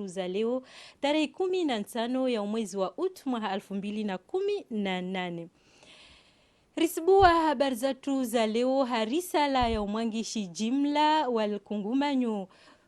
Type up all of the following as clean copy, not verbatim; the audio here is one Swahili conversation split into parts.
zetu za leo tarehe 15 ya mwezi wa Ut mwaka 2018. Risibua habari zetu za leo harisala ya umwangishi jimla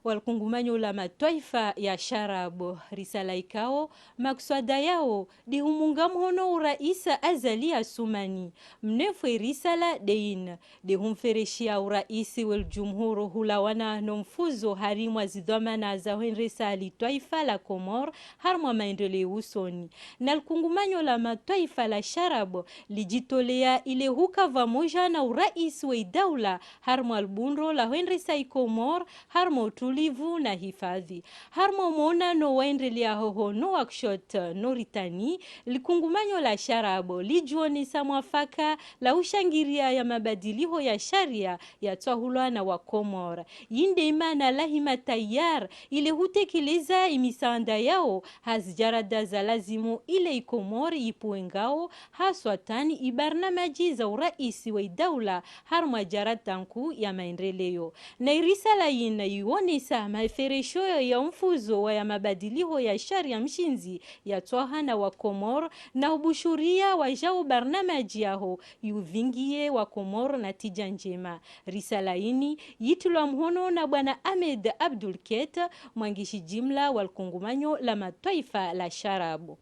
walkungumanyo la mataifa ya sharabu. Risala ikao makswada yao di humunga mhono uraisa azali Asumani. Mnefwe risala dein di humfereshia uraisi wel jumhuru hulawana nomfuzo harimwa zidhamana za henresa alitaifa la Komor harmwa maendeleo usoni. Na alkungumanyo la mataifa la sharabu lijitolea ile hukava moja na urais wa daula harmo albunro la henresa ikomor harmo tulivu na hifadhi harmo mona no waendelea hoho no akshot no ritani likungumanyo la sharabo lijuoni samwafaka la ushangiria ya mabadiliho ya sharia ya twahulwa na wakomor yinde imana lahima tayar ile hutekeleza imisanda yao hazjarada za lazimu ile ikomor ipuengao haswatani ibarnamaji za uraisi wa daula harma jaratanku ya maendeleo na irisala yina yuonesa maferesho ya mfuzo wa ya mabadiliho ya sharia mshinzi ya twahana wa Komor na ubushuria wa jao barnamaji yaho yuvingie wa Komor na tija njema. Risala yini yitulwa mhono na bwana Ahmed Abdul Ket mwangishi jimla walkungumanyo la mataifa la sharabu.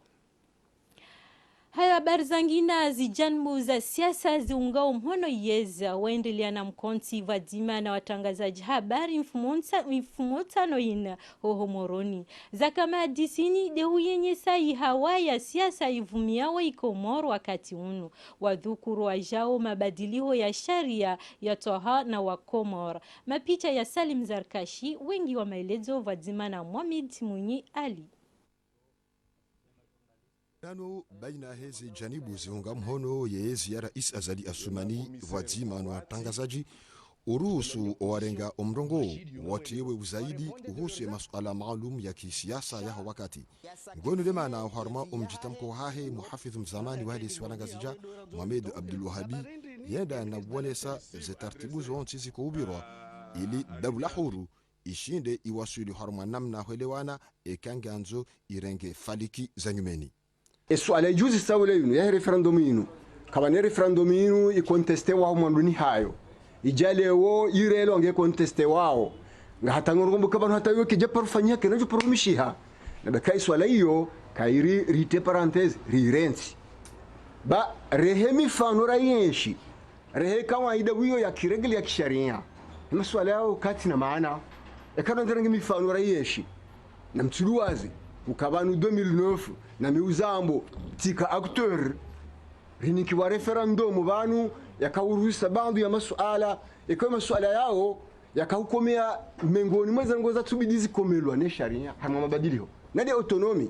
Haya habari zangina zijanmu za siasa ziungao mhono yeza waendelea na mkonti vadima na watangazaji habari mfumotano ina hohomoroni. Za kama disini dehu yenye sayi hawa ya siasa ivumiawa ikomoro wakati unu. Wadhukuru wajao mabadiliho ya sharia ya toha na wakomor. Mapicha ya Salim Zarkashi wengi wa maelezo vadima na Mohamed Munyi Ali. Nano baina hezi janibu ziunga mhono yezi ya Rais Azali Asumani vwadzima na watangazaji uruhusu warenga omrongo watiwe uzaidi uhusu ya masuala maalum ya kisiasa ya wakati. Ngono lema na uharma umjitamko hahe muhafidh mzamani wa hadisi wanangazija Mohamed Abdul Wahabi yenda na bwanesa ze tartibu zonti ziko ubirwa ili dawla huru ishinde iwasuli harma namna huelewana ekanganzo irenge faliki za nyumeni. Swala ijuzi sawle yunu ya referendum yunu kabane referendum yunu ikonteste wao mwanduni hayo ijalewo irelo nge konteste wao nga hatangorombo kabano hatayo kije parfanya kenajo promishiha na bakai swala hiyo kairi rite parenthèse rirensi ba rehemi fanura yeshi rehe kawaida wiyo ya kiregeli ya kisharia maswala yao kati na maana ekana ndange mifanura yeshi na mtuluwazi ukabanu 2009 na miuzambo tika acteur riniki wa referendum banu yakauruhusa baadhi ya masuala ikawa masuala yao yakahukomea mengoni mwa zangoza tubidizi komelwa ne sharia hama mabadilio na de autonomy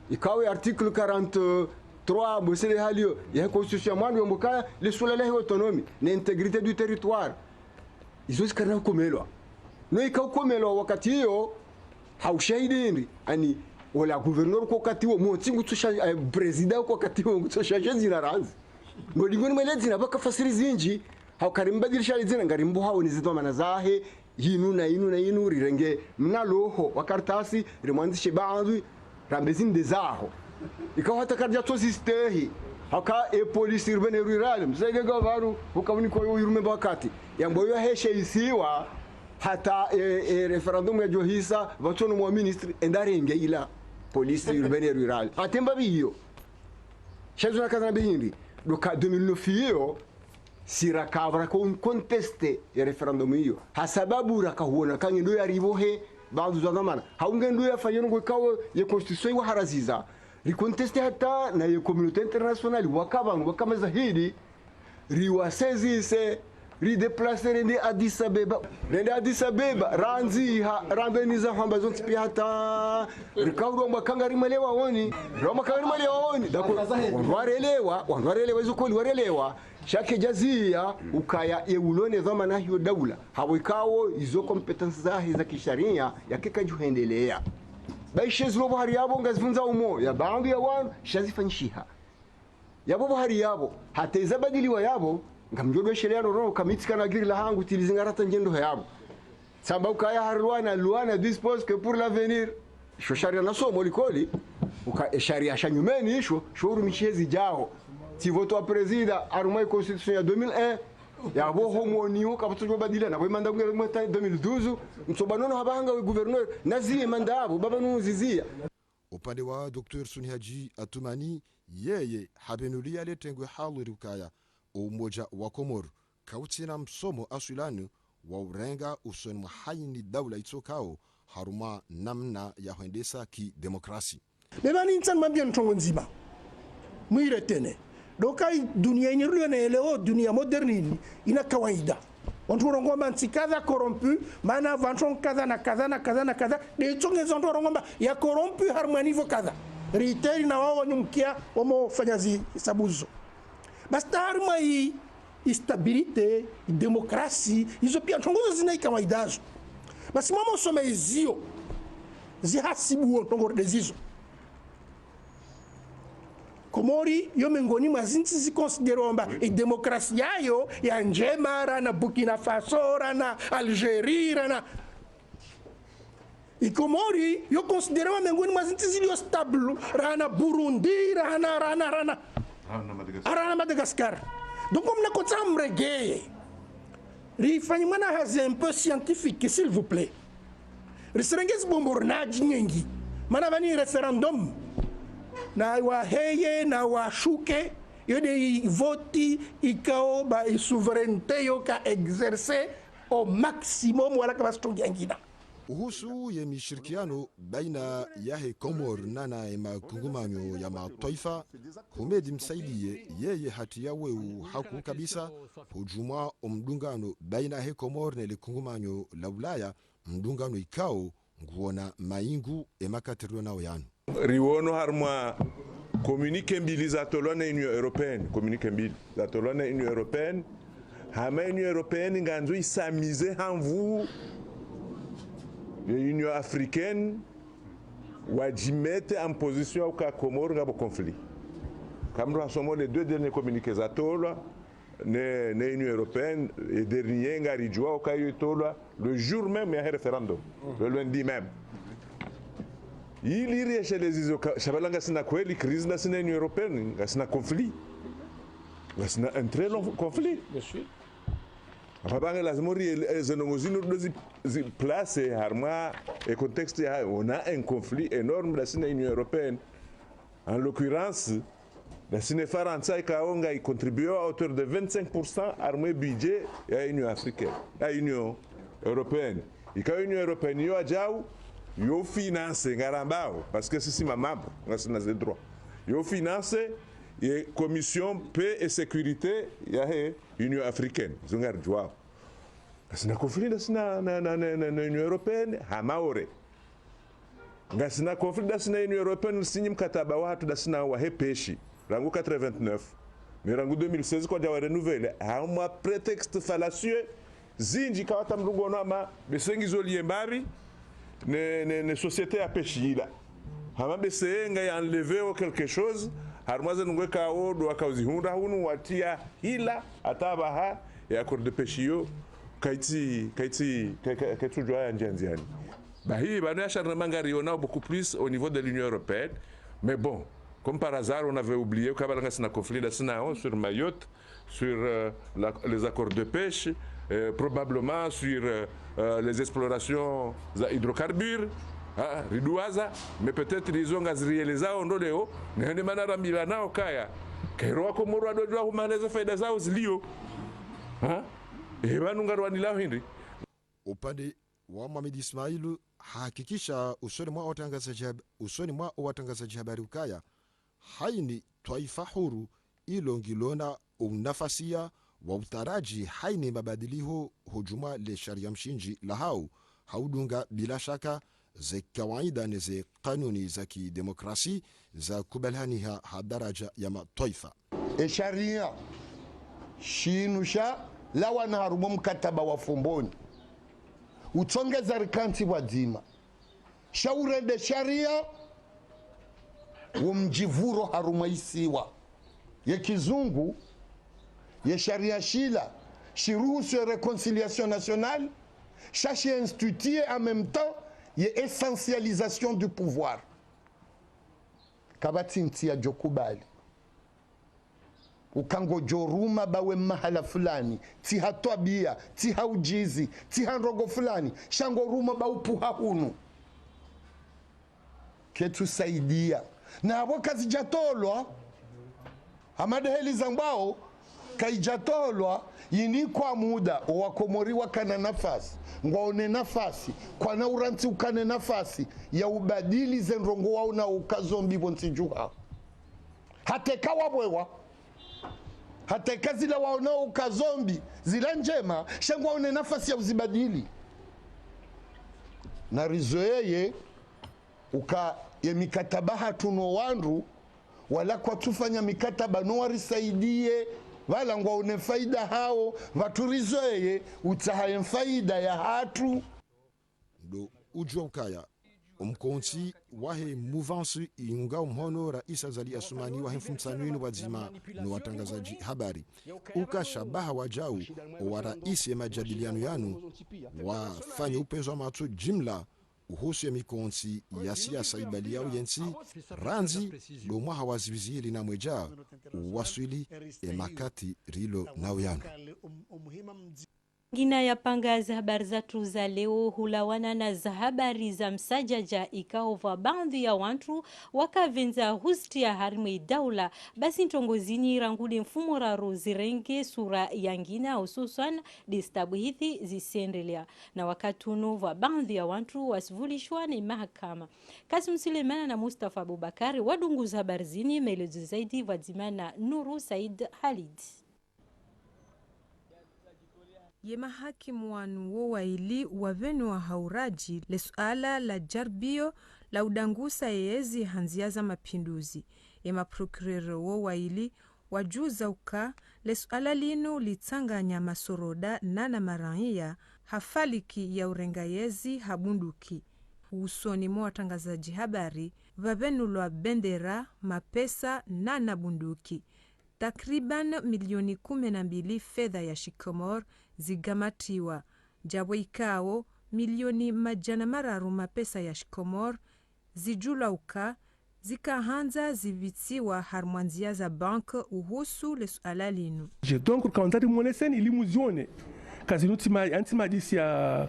ikawa article 43 bosele halio ya constitution mwandu mbokaya le sula la autonomy na integrité du territoire izo zikarna komelwa no ikahukomelwa wakati hiyo haushahidi ani wala gouverneur kwa wakati huo motsingu tusha president kwa wakati huo tusha jina ranzi ngolingoni mwelezi na baka fasiri zinji haukarimubadilisha izina ngarimbo hao nizitwa manazahe yinu rirenge mnaloho wakartasi rimwanzishe baadhi rambezini dezaho ikawa hata karja to sistehi haka police urbane rural msaide gavaru ukabuni kwa yurume wakati yamboyo heshe isiwa hata referendum ya johisa watono mwa ministri endarenge ila police urbane rural atemba biyo shazo na kaza bihindi doka 2009 hiyo sira kavra conteste ya referendum hiyo hasababu rakahuona kangi ndo yaribohe baadhi za zamana haunge ndo yafanyeno ngo kawo ya constitution wa haraziza reconteste hata na ya community international wakama zahidi riwasezise rideplacer rende Addis Abeba ranzi rambeniza hamba zonti pia hata rikauro mbakanga rimelewa woni dako wanwarelewa izo koli warelewa shake jazia ukaya eulone dhamana hiyo daula hawikao izo competence zahi za kisharia yakeka juhendelea baishe zulo hari yabo ngazifunza umo ya baadhi ya wanu shazifanyishiha yabo bahari yabo hata izabadiliwa yabo ngamjodo sheria no kamitska na giri la hangu tilizingarata njendo yabo sababu kaya harwana luana dispose que pour l'avenir sho sharia na somo likoli uka sharia shanyumeni isho shuru michezi jao ti voto a presida arumai constitution ya 2001 ya bo homoniu kapatu badila na manda ngere mwata 2012 msobanono habanga we gouverneur nazie manda abo babanu zizia. Upande wa Dr. Sunihaji Atumani yeye habenulia letengwe haluri ukaya umoja wa Komoro kautina msomo asulani wa urenga usoni mhaini dawla itokao haruma namna ya huendesa ki demokrasi. Bebani insan mabia ntongo nzima mwire tene dokai dunia inirulio na eleo dunia modernini ina kawaida wantu ngomba nsikadha corrompu mana vanchon kadha na kadha na kadha na kadha de chonge zonto ngomba ya corrompu harmonivo kadha retail na wao nyumkia wamo fanyazi sabuzo basta harma hii stabilite demokrasi hizo pia ntongozo zina ikawaidazo basi mama usome izio zihasibu ntongo dezizo Komori yo mengoni mazinti si consideromba e demokrasi yayo ya njema rana Burkina Faso rana Algeria rana Komori yo consideroma mengoni mazinti zilio stable rana Burundi rana Madagascar. Donc on a côté amrégé. Rifanyimana haze un peu scientifique s'il vous plaît. Riserenges bombornaji nyengi. Mana vani référendum. Na wa heye na wa shuke yode voti ikao ba souveraineté yo ka exercer au maximum wala kama stongi angina. Uhusu ya mishirikiano baina yahe Komoro nana ya makungumanyo ya mataifa humedi msaidie yeye hati ya weu haku kabisa hujuma mdungano baina yahe Komoro na ile kungumanyo la Ulaya mdungano ikao nguona maingu emakaterio nao yanu. Riwono harma communique mbili za tolona Union Européenne, communique mbili za tolona Union Européenne, hama Union Européenne nganzo isamize hanvu l'Union africaine wajimete en position au cas Comore ngabo conflit. Comme nous sommes les deux derniers communiqués à tola ne Union Européenne et dernier ngarijwa au cas tola le jour même il y a un référendum, le lundi même. Il irait chez les iso shabalanga sina kweli crise na sina Union Européenne sina conflit. Sina un très long conflit. Bien sûr. Apabanga lazima zenongozino dozi place harma et contexte on a un conflit énorme dans la Union Européenne. En l'occurrence la France a contribué à hauteur de 25% à budget à l'Union africaine, à l'Union européenne. Et quand l'Union européenne yo adjao yo finance ngarambao parce que c'est ma membre, on a des droits. Yo finance et commission paix et sécurité ya Union africaine zongar joao asina conflit na Union européenne hamaore ngasina conflit na Union européenne sinyi mkataba watu dasina wa hepeshi rangu 89 mais rangu 2016 kwa jawa renouveler hama prétexte fallacieux zinji kawata mrungono ama besengizo liembari ne société a péchi là hama besenga ya enlever quelque chose harmaze ngweka odo akauzihunda hunu watia hila atabaha ya accord de pêche kaiti joa ya njanziani bahi bana acharnement ngari on a beaucoup plus au niveau de l'Union européenne mais bon comme par hasard on avait oublié que balanga sina conflit sur Mayotte sur les accords de pêche probablement sur les explorations hydrocarbures riduaza mais peut-être ils ont réalisé ondo leo nende manara milana okaya kero ko morwa do do humaneza faida zao zilio banu ngarwani lao hindi. Upande wa Mohamed Ismail hakikisha usoni mwa watangazaji habari ukaya haini taifa huru ilo ngilona unafasia wa utaraji haini mabadiliho hujuma le sharia mshinji la haudunga bila shaka ze kawaida na ze kanuni za kidemokrasi za kubalhaniha hadaraja ya mataifa. Sharia shinusha lawa na harumu mkataba wa Fomboni utongeza rikanti wadzima shaure de sharia umjivuro haruma isiwa ye kizungu ye sharia shila shiruhusu reconciliation nationale chaque institué en même temps ye essentialisation du pouvoir kabati ntia jokubali ukango joruma bawe mahala fulani ti hatwabia ti haujizi ti hanrogo fulani shango ruma baupuha hunu ketusaidia na abo kazijatolwa amadeheli zambao kaijatolwa yini kwa muda wakomoriwa kana nafasi ngwaone nafasi kwa na uranti ukane nafasi ya ubadili zenrongo wao na ukazombi bonsijuha hateka wabwewa hateka zila waona ukazombi zila njema shangwaone nafasi ya uzibadili na rizoeye uka ye mikataba hatuno wandu wala kwa tufanya mikataba no warisaidie wala ngwaone faida hao waturizoeye utahaye faida ya hatu ndo ujwa ukaya umkonti wahe mouvance iunga mhono Rais Azali Assoumani wahe mfumsanwinu wazima no watangazaji habari ukashabaha wajau wa rais ya majadiliano yanu wafanya upenzo wa matu jimla uhusu ya mikonti ya siasa ibali yao yensi ranzi do mwaha wazivizili na mweja uwaswili emakati rilo nao yanu Ngina ya panga za habari zatu za leo hulawana na za habari za msajaja ikaova baadhi ya wantu wakavenza husti ya harimwe daula basi ntongozini rangude mfumo raro zirenge sura ya ngina hususan distabu hithi zisendelea na wakatuno wa baadhi ya wantu wasivulishwa ni mahakama. Kasim Sulemana na Mustafa Abubakari wadunguza habari zini maelezo zaidi wadzimana Nuru Said Halid. Ye mahakimu wanuwo waili wavenu wa hauraji le suala la jarbio la udangusa yezi hanziaza mapinduzi. Ye maprokurero wo waili wajuza uka le suala lino litanganya masoroda nana marania hafaliki ya urenga yezi habunduki. Usoni mwa watangazaji habari vavenu lwa bendera mapesa nana bunduki. Takriban milioni 12 fedha ya shikomor zigamatiwa. Jabo ikao milioni majana mararu mapesa ya shikomor zijula uka zikahanza zivitiwa harmwanzia za bank uhusu le suala linu. Donc kawantati mwoneseni ilimuzione kazi antimadisi ya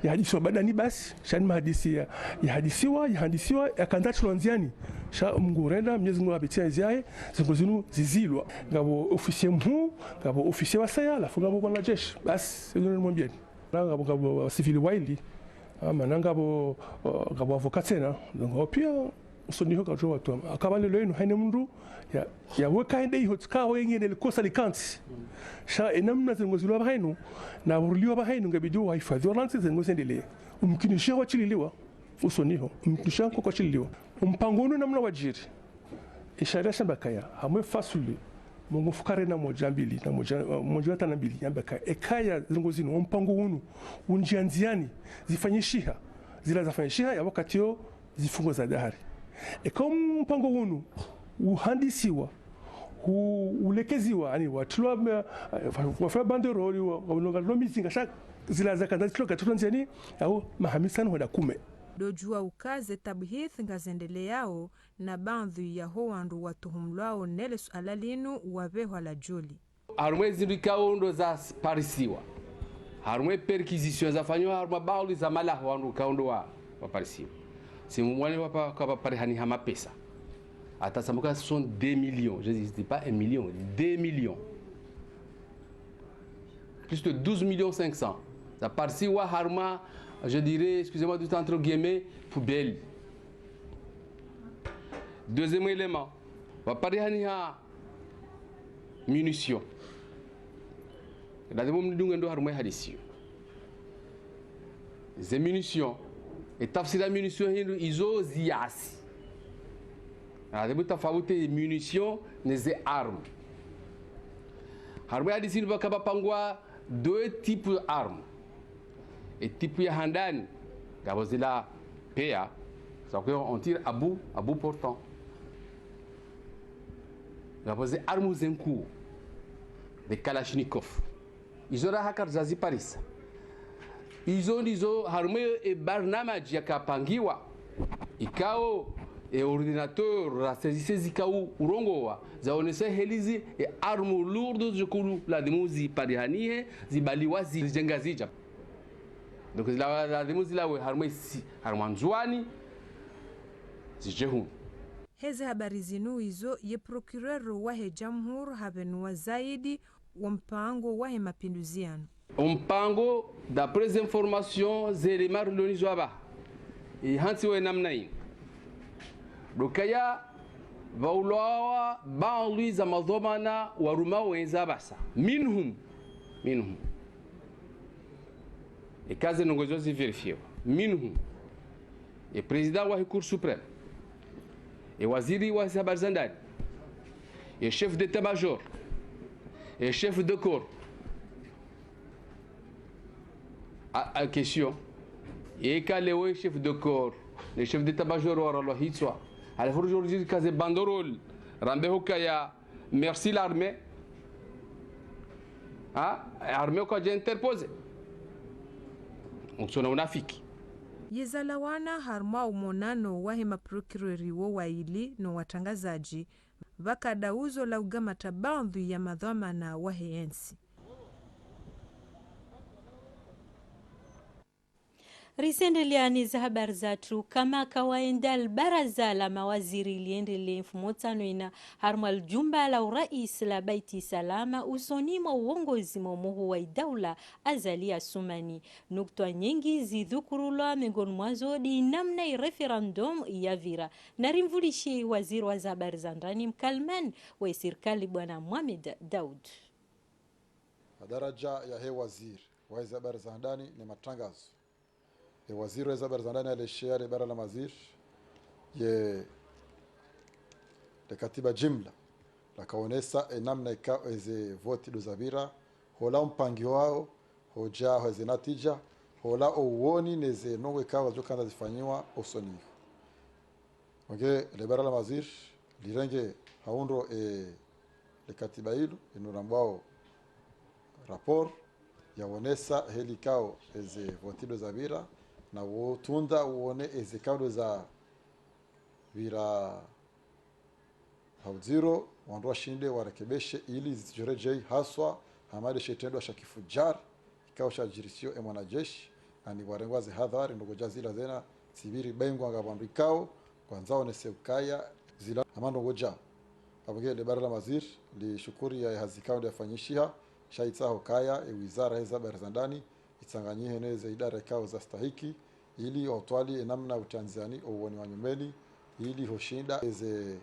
hadisiwa badani basi shani mahadisi ya hadisiwa ya kandati lwanziani sha mngurenda mnyezi mungu apitia ziae zingo zinu zizilwa ngabo ofisiye mhu ngabo ofisiye wasaya lafu ngabo kwa jeshi basi zinu mwambieni ngabo civil waili ngabo avokatena ngabo pia usoniho kajo watu akabale lenu haine mundu ya weka ende iho tkawa yengene likosa likanti sha enamna zingo zilwa bahainu na uruliwa bahainu ngabidi wa hifadhi walansi zingo zendele umkinisha wachililiwa usoniho umkinisha kwa chililiwa umpangono namna wajiri isharia shambakaya hamwe fasuli mungu fukare na moja mbili na moja tana mbili yambaka ekaya zingo zinu umpango unu unjianziani zifanyishiha zila zafanyishiha ya wakati yo zifungo za dahari kama mpango unu uhandisiwa ulekeziwa yani watulwa wafanya banderoli wanonga mizinga sha zila za kanda kilo katulonzeni au mahamisano hoda kume dojua ukaze tabhith ngazendele yao na bandhi ya hoandu watuhumlwao nele suala linu wavehwa la joli harumwe zindikao ndo za parisiwa harumwe perquisition za fanywa harumwe bauli za mala hoandu kaundo wa parisiwa si mwani wapa kwa parihani hama pesa atasamuka ce sont 2 millions je dis pas 1 million 2 millions plus de 12 millions 500 ça parsi wa harma je dirais excusez-moi du entre guillemets poubelle. Deuxième élément va parihani ha munitions la demom ndunga ndo harma hadisi ces munitions et tafsira munitions hindu izo ziasi adabu tofauti munitions neze armes harma hadisi ni bakaba pangwa deux types d'armes et type ya handani gabozila PA ça veut dire on tire à bout portant gabozé armes zenku de Kalachnikov izora hakar zazi Paris izo ndizo harumwe barnamaji yakapangiwa ikao ordinateur rasezise zikau urongowa zaonesa helizi armu lourdes zikulu ladimuzi parihanihe zibaliwa zijenga zija donc ladimuzi lawe harumwe si harumwanzwani zijehu. Hezi habari zinu izo ye procureur wahe jamhur habenua zaidi wa mpango wahe mapinduziano. Mpango d'après information zelemar lonizo aba hansi we namna hii dokaya vaulawa baadhi za madhamana waruma wenza basa minhum ikaze nongozo ziverifiwa minhum president wa cour suprême waziri wa habari za ndani chef d'état-major chef de corps. À question et quand le chef de corps le chef d'état-major aura le hitwa alors aujourd'hui kaze bandorol rambe hokaya merci l'armée armée ko interposé on sona unafiki yezalawana harma umonano wahe maprocureri wo waili no watangazaji vakadauzo la ugamata bandhi ya madhamana wahe ensi. Risendeleani za habari zatu kama kawaida baraza la mawaziri liendelee 1500 harma aljumba la urais la baiti salama usoni mwa uongozi muhu wa daula Azali Assoumani. Nukta nyingi zidhukurulwa miongoni mwazo di namna referendum ya vira na rimvulishi waziri wa habari za ndani mkalman wa serikali bwana Mohamed Daoud. Daraja ya he waziri wa habari za ndani ni matangazo waziri wa habari za ndani alishare bara la mazir ye de katiba jimla la kaonesa namna ikao eze voti do zabira hola mpangi wao hoja hoze natija hola uoni neze nongwe kawa zokanda zifanywa osoni le bara la mazir lirenge haundo le katiba hilo inurambao rapport yaonesa helikao eze voti do zabira na wotunda uone ezekado za vira hauziro wandu washinde warekebeshe ili zijorejei haswa hamade shetendo shakifujar ikao shajirisio mwanajeshi ani warengwaze hadhari ndogo jazila zena sibiri bengwa ngabandu ikao kwanzao ne seukaya zila amando goja abage le barala mazir li shukuri ya hazikao ndio yafanyishia shaitsa hokaya wizara ya habari za ndani itsanganyihe neze idara ikao za stahiki ili otwali namna utanzani uwoni wa nyumeni ili hoshinda eze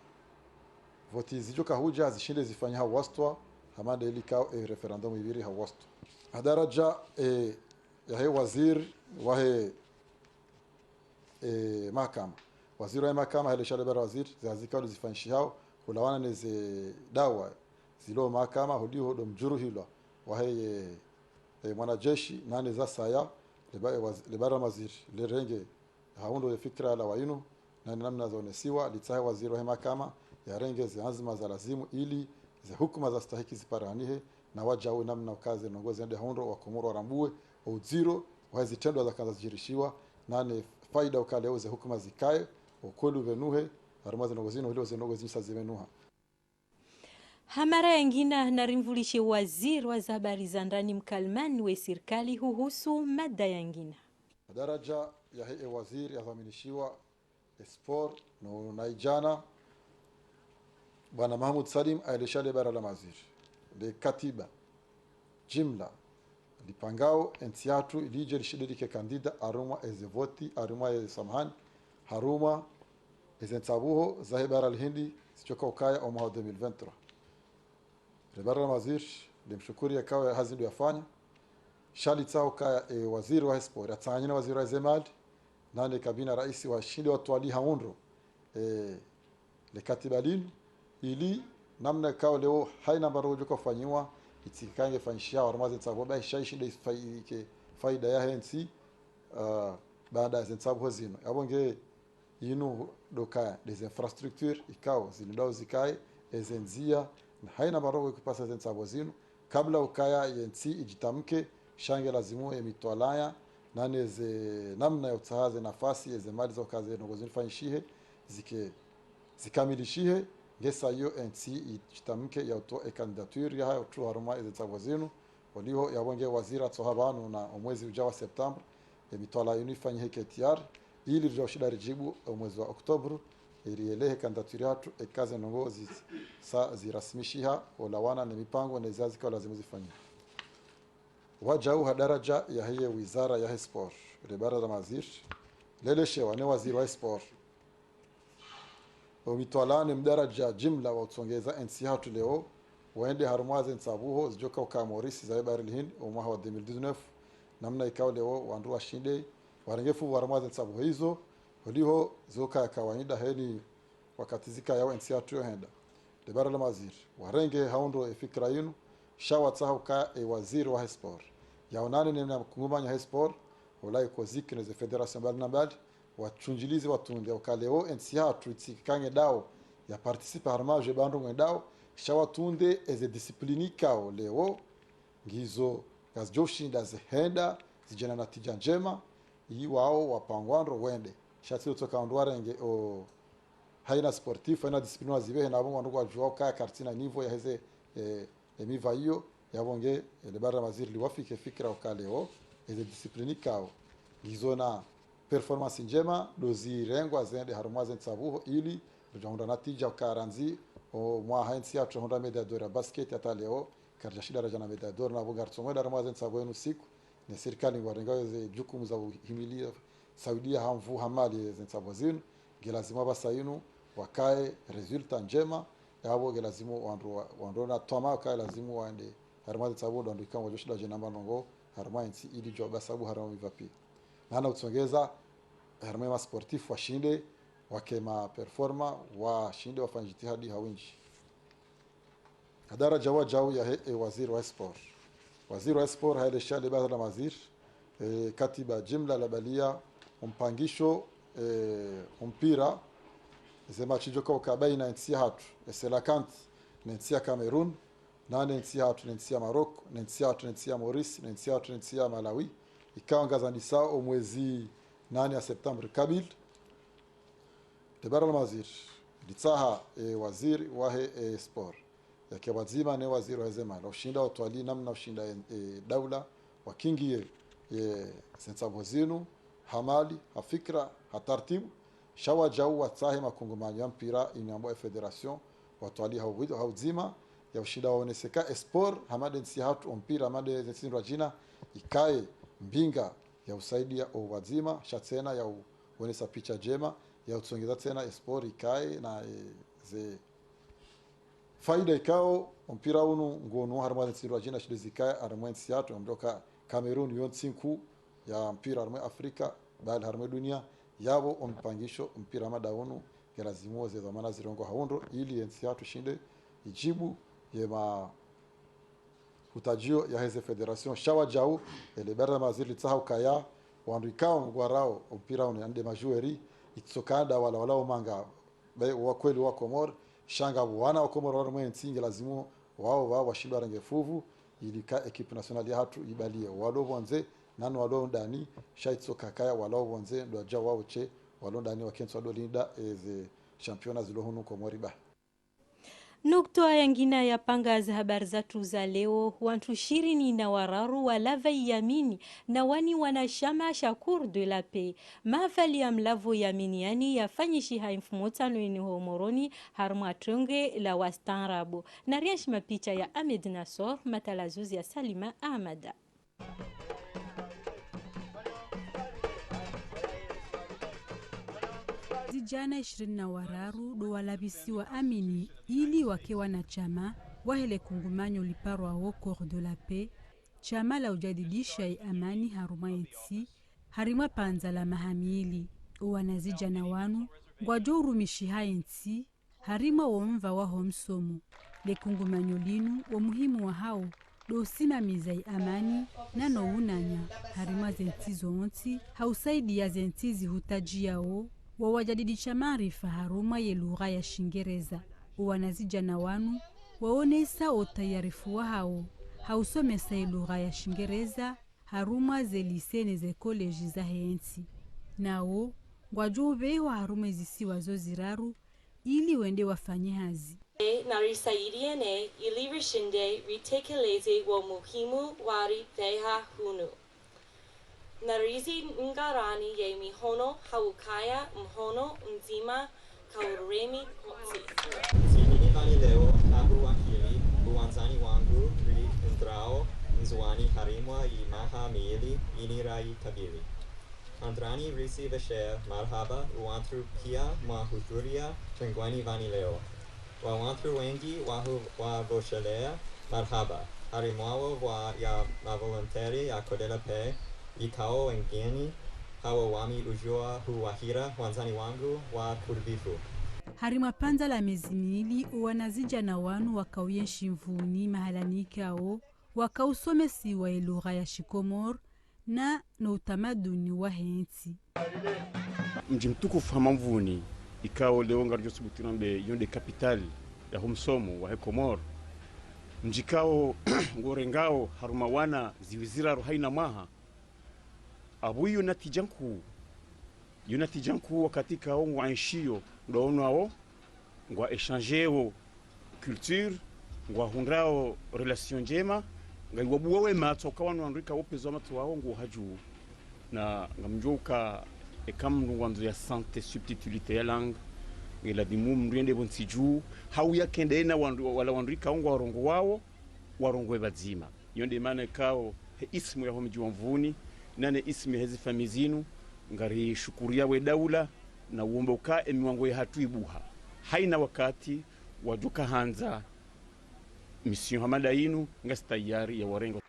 voti zijo kahuja zishinde zifanya hawastwa hamada ili kao referendum ibiri hawastwa daraja ya he waziri wa he mahakama waziri wa mahakama hele shale bara waziri zazikao zifanyishao kulawana neze dawa zilo mahakama hudio do mjuru hilo wa he mwanajeshi nane za saya lebara maziri lerenge haundo ya fikra la waino na namna zaonesiwa litsahe waziri wa mahakama ya renge ziazima za lazimu ili za hukuma za stahiki ziparanihe na wajao namna kazi nongozi ndio haundo wa komoro warambue uziro wazitendo za kaza zijirishiwa nane faida ukale za hukuma zikae ukolu venuhe harmazi nongozino hilo zenogozi sazimenuha. Hamara yangina na rimvulishi waziri wa habari za ndani mkalman we serikali huhusu mada yangina. Daraja ya he waziri yadhaminishiwa sport no naijana bwana Mahmoud Salim ailishale bara la maziri de katiba jimla lipangao entiatu ilije lishidike kandida aruma ezevoti aruma samhan haruma ezentabuho zahibara alhindi sichoka ukaya au 2023 Rebara Mazir limshukuri akawa hazidu yafanya shali tsao ka waziri wa sport atanyina waziri wa zemad nane kabina rais wa shindi watu wali haundro le katibalin ili namna kao leo haina barojo kufanywa itikange fanyishia warmaze tsabo ba shinde faida ya hensi baada ya tsabo zino abonge yinu doka des infrastructures ikao zilindao zikae ezenzia haina barogo kupasa zensabo zinu kabla ukaya yensi ijitamke shange lazimu emitwalaya nane ze namna ya utahaze nafasi ze mali za kazi nongozi nifanyishihe zikamilishihe ngesa yo NC itamke ya uto candidature ya utu haruma ize tabozinu waliho yabonge wazira tohabanu na mwezi ujao wa September emitwala yunifanyike KTR ili rjoshida rijibu mwezi wa Oktober irielehe candidature yatu ekaze nongozi sa zirasmishiha olawana na mipango na izazi kwa lazima zifanyike wajau hadaraja ya hiye wizara ya sport rebara la mazir lele shewa ne waziri wa sport omitwalane mdaraja jimla wa utsongeza NC hatu leo waende harumwaze nsabuho zijoka kwa Maurice za Baril Hind umwa wa 2019 namna ikao leo wandu washinde warengefu harumwaze nsabuho hizo holiho zoka ya kawaida heni wakati zika yao NC hatu yohenda rebara la mazir warenge haundo fikra yinu shawa tsaho ka waziri wa sport yaonane nemna kungumanya sport ulai ko zikne ze federation bal nabal wachunjilizi watunde ukaleo NCA tuitsikange dao ya participe armage bandu ngedao shawa tunde eze discipline kao leo ngizo gazjoshinda ze henda zijana na tija njema yi wao wapangwando wende shatilo toka ndwarenge o haina sportif haina discipline wazibe na bongo ndo kwa ka kartina niveau ya heze emiva hiyo yabonge le bara maziri liwafike fikra ukaleo eze discipline kao gizona performance njema dozi rengwa zende harumwaze nsabuho ili rujahunda natija ukaranzi o mwa hainsi ya tuhunda mediadora basket hata leo karja shida rajana mediadora na bungar tsomo da harumwaze nsabuho nusiku ne serikali warenga ze jukumu za himilia Saudia hamvu hamali ze nsabozinu gelazima basayinu wakae resulta njema yabo gelazimu wandu na toma ka lazimu waende harumwaze nsabuho ndo kama joshida jenamba nongo harumwaze ili joba sabu haramu vipi nana utsongeza harumwa sportif washinde wakema performa washinde wafanye jitihadi hawinji hadara jawa jao ya waziri wa sport haile shale baada la mazir katiba jimla la balia umpangisho mpira zema chijoka ukabaina nchi hatu eselakant nchi ya Cameroon nane nchi hatu nchi ya Morocco nchi hatu nchi ya Maurice nchi hatu nchi ya Malawi ikawa ngazanisa mwezi 8 ya September kabil tebara la mazir ditsaha waziri wa sport yake wazima ne waziri wa zema ushinda utwali namna ushinda daula wakingie sensabozinu hamali hafikra hatartibu shawa jau watsahe makongomanyo mpira inyambo federation watwali hauzima ya ushinda waoneseka sport hamade nsi hatu mpira hamade zinsin rajina ikae mbinga ya usaidia wazima shatsena ya uonesa picha jema ya utsongeza tena sport ikae na ze faida ikao mpira unu ngonu harmani tsiru ajina shidizikae harmani siatu mdoka Cameroon yon 5 ya mpira harmani Afrika bali harmani dunia yabo ompangisho mpira madaunu gelazimo ze zamana zirongo haundo ili siatu shinde ijibu yema utajio ya heze federation shawa jau ele bara mazili tsahau kaya wandu ikao ngwarao mpira unu ande majueri itsokanda wala umanga wa kweli wa Komor shanga wana wa Komor wa mwenzi lazima wao washindwa range fuvu ilika equipe nationale ya hatu ibalie walo bonze nano walo ndani shaitsoka kaya walo bonze ndo aja wao che walo ndani wakenso do linda eze championnat zilo hunu Komori ba nukta yangina ya panga za habari zatu za leo wantu 24 walava yamini na wani wanashama Shakur de la Paix mafali ya mlavo yamini yani yafanyishi haimfumotano yeni homoroni harma tronge la wastanrabo na riash mapicha ya Ahmed Nassor matalazuzi ya Salima Ahmada. Vijana 24 do walabisiwa amini ili wakewa na chama wahele kungumanyo liparwa wa Cour de la Paix chama la ujadidisha amani haruma etsi harimwa panza la mahamili wanazijana wanu ngwajo urumishi haensi harima womva wa homsomo le kungumanyo linu wa muhimu wa hao do simamiza amani nano unanya harima zenti zonti hausaidi ya zentizi hutaji yao wawajadidisha maarifa haruma ye lugha ya Shingereza wanazijana wanu waonesa otayarifu wa hao hausomesa lugha ya Shingereza haruma ze lise ne ze koleji za hensi. Nao ngwajobewa haruma zisiwa zo ziraru ili wende wafanye hazi. Na risaidiane ili rishinde ritekeleze wa muhimu wari theha hunu. Na rizi ngarani ye mihono haukaya mhono nzima kauremi kotsi. Sini vani leo ahu akili uanzani wangu ri indrao nzuani harimwa imaha miili inirai kabili. Andrani risi vesher marhaba uantru pia mahudhuria tengwani vani leo. Wa wantru wengi wa voshelea marhaba. Harimwawo wa ya mavolonteri ya kodela pe ikao wengeni hawa wami ujua huwahira wanzani wangu wa kurvifu. Harima panza la miezi miwili wanazija na wanu wakauyenshi mvuni mahalani kao wakausomesi wa lugha ya Shikomor na utamaduni wa hensi. Mji mtukufu Hamamvuni ikao leo ngarjo subutinambe yonde kapitali ya humsomo wa Komor. Mji kao ngorengao haruma wana ziwizira rohaina maha abu yunatijanku wakati kao ngwaishio ndono ao ngwa échanger culture ngwa hundrao relation njema ngaiwabu wema toka wanu andika opezo matu wao ngo haju na ngamjoka ekamnu wanzo ya santé subtilité ya langue ngela dimu mriende bonsiju hau ya kendena wala wandika ngwa warongo wao warongo bazima yonde maana kao ismu ya homji wamvuni nane ismi hezi famizinu ngari shukuria we daula na uomboka emiwango ya hatuibuha haina wakati wajuka hanza mission hamadainu ngastayari ya warengo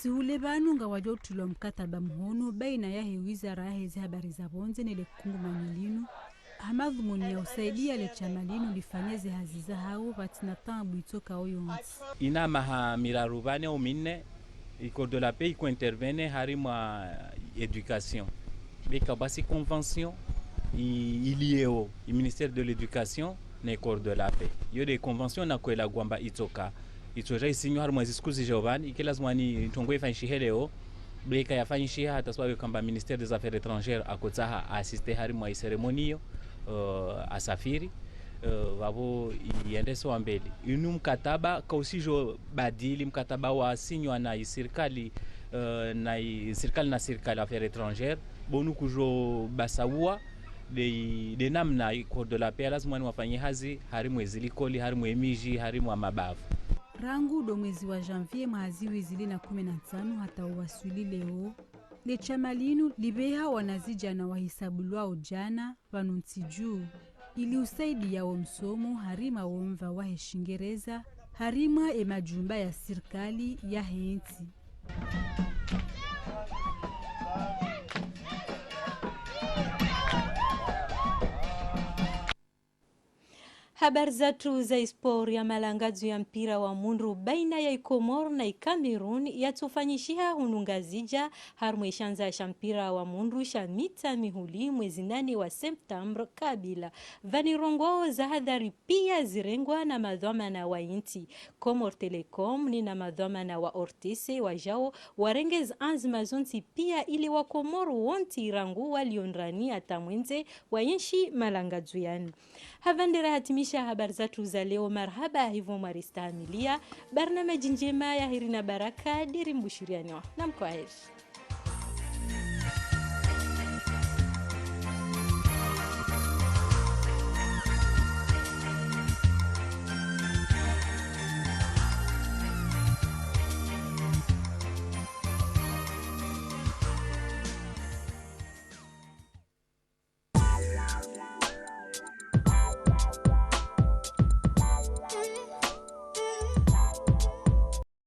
Tihule banu nga wajotulo mkataba mhono baina ya wizara hezi habari za bonze nile kungu manyilinu hamadhumuni ya usaidia le chamalinu lifanyeze haziza hao vatina tambu itoka oyonzi. Ina maha mirarubane o minne iko de la paix iko intervene harimwa éducation. Beka basi convention ilieo i ministère de l'éducation na corps de la paix. Yo de convention na kwela gwamba itoka. Itoja isinyo harimwa ziskuzi jovani ikela zwani tongwe fanshi heleo. Beka ya fanshi hata swawe kamba ministère des affaires étrangères akotsaha assister harimwa ceremonio asafiri wabo iendese wa mbele inu mkataba kausijo badili mkataba wa sinywa na serikali na serikali affaires étrangères bonu kujo basawa de namna iko de la paix lazima wafanye hazi harimu ezilikoli harimu emiji harimu mabavu rangu do mwezi wa janvier mahaziwi zili na 15 hata uwasuli leo le chamalinu libeha wanazija na wahisabulwa ujana vanuntiju ili usaidi ya msomo harima womva wa Shingereza harima majumba ya serikali ya hensi. Habari zetu za sport ya malangazo ya mpira wa mundu baina ya Komor na Cameroon yatufanyishia hunungazija harmu ishanza ya mpira wa mundu sha mita mihuli mwezi nane wa September kabila vanirongwao za hadhari pia zirengwa na madhamana wa inti Komor Telecom ni na madhamana wa Ortese wajao warengez anzima zonti pia ili wa Komor wonti rangu waliondrani atamwenze wa yenshi malangazo yanu havandera hatimisha habari zetu za leo. Marhaba hivyo maristamilia barnamaji njema ya heri na baraka diri mbushuriani na mkwaheri.